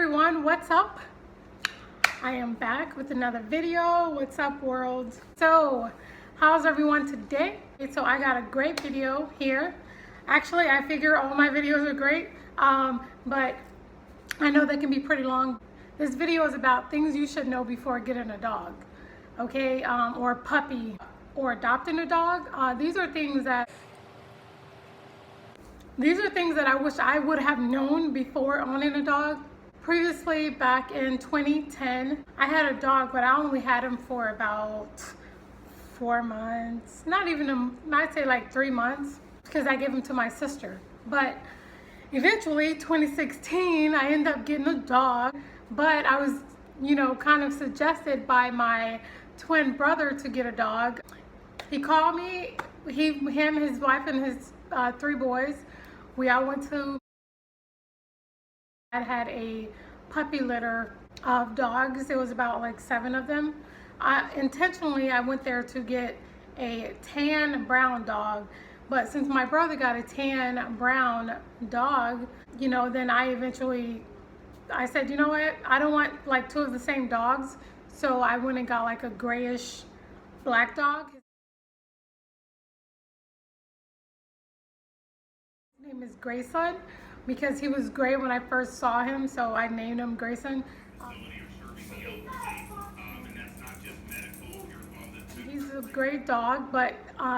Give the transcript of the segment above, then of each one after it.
everyone, what's up? I am back with another video. What's up, world? So how's everyone today? So I got a great video here. Actually, I figure all my videos are great, but I know they can be pretty long. This video is about things you should know before getting a dog, okay, or a puppy, or adopting a dog. These are things that I wish I would have known before owning a dog. Previously, back in 2010, I had a dog, but I only had him for about 4 months. Not even, I'd say like 3 months, because I gave him to my sister. But eventually, 2016, I ended up getting a dog. But I was, kind of suggested by my twin brother to get a dog. He called me, him, his wife, and his 3 boys. We all went to, I had a puppy litter of dogs. It was about like 7 of them. Intentionally, I went there to get a tan brown dog, but since my brother got a tan brown dog, then I said, you know what, I don't want like 2 of the same dogs, so I went and got like a grayish black dog. His name is Grayson because he was gray when I first saw him, so I named him Grayson. He's a great dog, but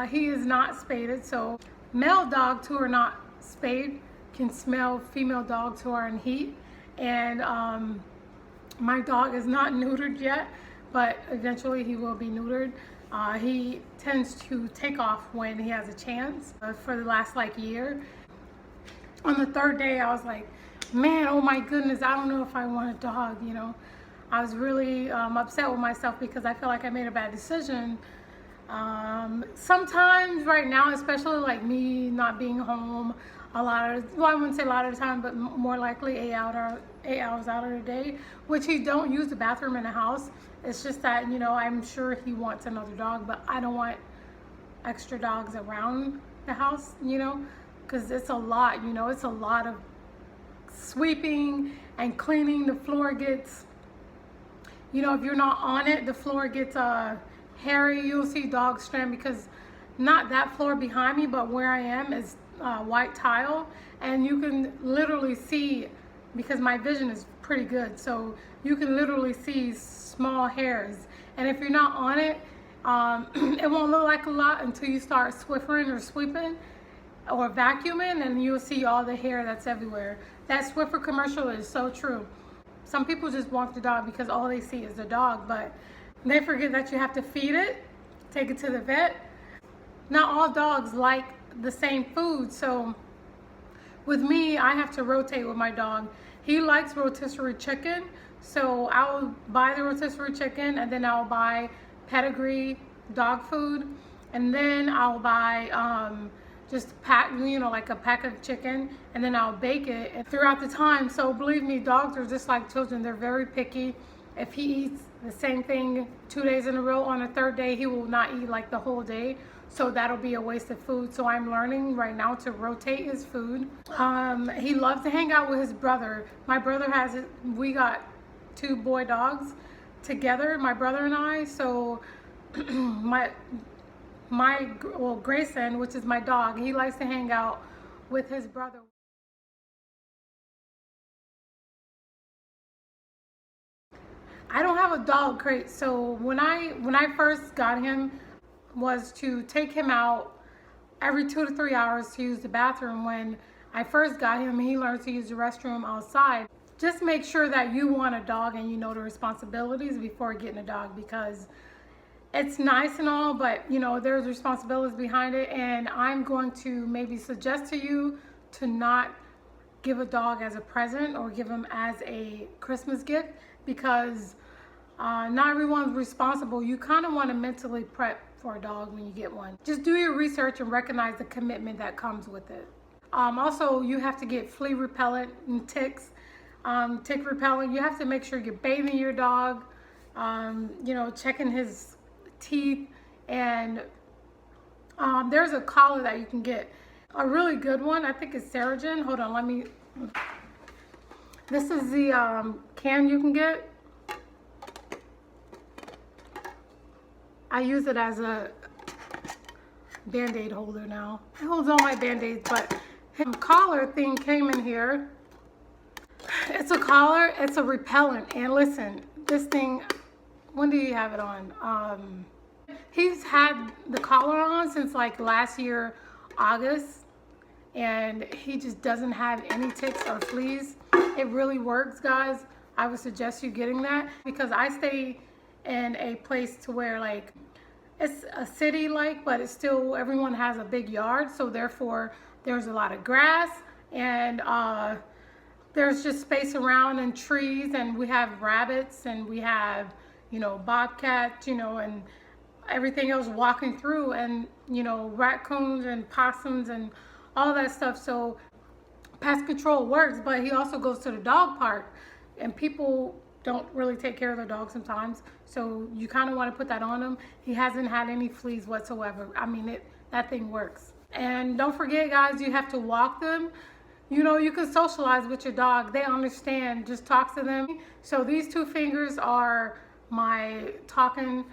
he is not spaded, so male dogs who are not spayed can smell female dogs who are in heat. And my dog is not neutered yet, but eventually he will be neutered. He tends to take off when he has a chance for the last like year. On the 3rd day, I was like, man, oh my goodness, I don't know if I want a dog, I was really upset with myself because I feel like I made a bad decision. Sometimes right now, especially like me not being home a lot of, well, I wouldn't say a lot of the time, but more likely 8 hours out of the day, which he don't use the bathroom in the house. It's just that, I'm sure he wants another dog, but I don't want extra dogs around the house, because it's a lot, it's a lot of sweeping and cleaning. The floor gets, if you're not on it, the floor gets hairy. You'll see dog strand, because not that floor behind me, but where I am is white tile, and you can literally see, because my vision is pretty good, so you can literally see small hairs. And if you're not on it, it won't look like a lot until you start swiffering or sweeping or vacuuming, and you'll see all the hair that's everywhere. That Swiffer commercial is so true. Some people just want the dog because all they see is the dog, but they forget that you have to feed it, take it to the vet. Not all dogs like the same food, so with me, I have to rotate with my dog. He likes rotisserie chicken, so I'll buy the rotisserie chicken, and then I'll buy pedigree dog food, and then I'll buy just pack, like a pack of chicken, and then I'll bake it throughout the time. So believe me, dogs are just like children. They're very picky. If he eats the same thing 2 days in a row, on the 3rd day, he will not eat like the whole day. So that'll be a waste of food. So I'm learning right now to rotate his food. He loves to hang out with his brother. My brother we got 2 boy dogs together, my brother and I. So Grayson, which is my dog, he likes to hang out with his brother. I don't have a dog crate, so when I first got him, was to take him out every 2 to 3 hours to use the bathroom. When I first got him, he learned to use the restroom outside. Just make sure that you want a dog and you know the responsibilities before getting a dog, because it's nice and all, but there's responsibilities behind it. And I'm going to maybe suggest to you to not give a dog as a present or give him as a Christmas gift, because not everyone's responsible. You kind of want to mentally prep for a dog when you get one. Just do your research and recognize the commitment that comes with it. Also, you have to get flea repellent and ticks, tick repellent. You have to make sure you're bathing your dog, checking his teeth, and there's a collar that you can get, a really good one. I think it's Saragen. Hold on, This is the can you can get. I use it as a Band-Aid holder now. It holds all my Band-Aids, but his collar thing came in here. It's a collar, it's a repellent, and listen, this thing, when did he have it on? He's had the collar on since like last year, August, and he just doesn't have any ticks or fleas. It really works, guys. I would suggest you getting that because I stay in a place to where like it's a city like, but it's still, everyone has a big yard, so therefore there's a lot of grass and there's just space around and trees, and we have rabbits and we have, you know, bobcats, you know, and everything else walking through, and you know, raccoons and possums and all that stuff. So pest control works, but he also goes to the dog park, and people don't really take care of their dogs sometimes, so you kind of want to put that on him. He hasn't had any fleas whatsoever. I mean, that thing works. And don't forget, guys, you have to walk them. You know, you can socialize with your dog. They understand. Just talk to them. So these two fingers are my talking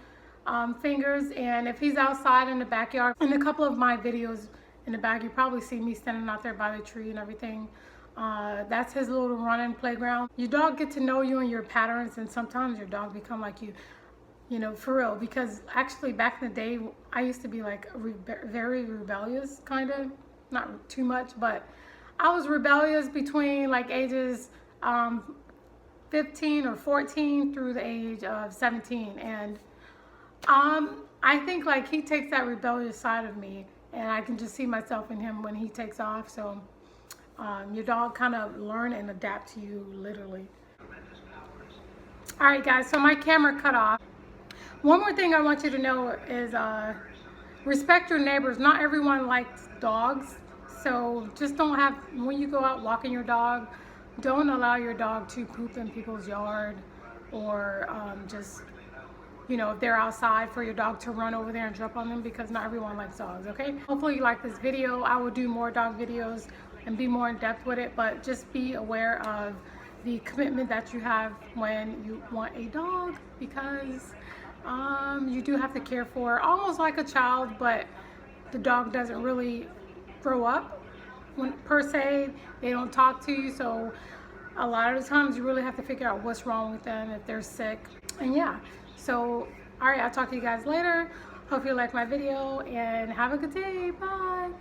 fingers, and if he's outside in the backyard, in a couple of my videos in the back, you probably see me standing out there by the tree and everything. That's his little running playground. Your dog get to know you and your patterns, and sometimes your dog become like you know, for real. Because actually back in the day, I used to be like very rebellious, kind of, not too much, but I was rebellious between like ages 15 or 14 through the age of 17, and I think like he takes that rebellious side of me, and I can just see myself in him when he takes off. So your dog kind of learn and adapt to you, literally. All right, guys, so my camera cut off. One more thing I want you to know is respect your neighbors. Not everyone likes dogs, so just don't have, when you go out walking your dog, don't allow your dog to poop in people's yard, or just, you know, if they're outside, for your dog to run over there and jump on them, because not everyone likes dogs, okay? Hopefully you like this video. I will do more dog videos and be more in depth with it, but just be aware of the commitment that you have when you want a dog, because you do have to care for, almost like a child, but the dog doesn't really grow up per se. They don't talk to you, so a lot of the times you really have to figure out what's wrong with them, if they're sick. And yeah, so all right, I'll talk to you guys later. Hope you like my video, and have a good day. Bye.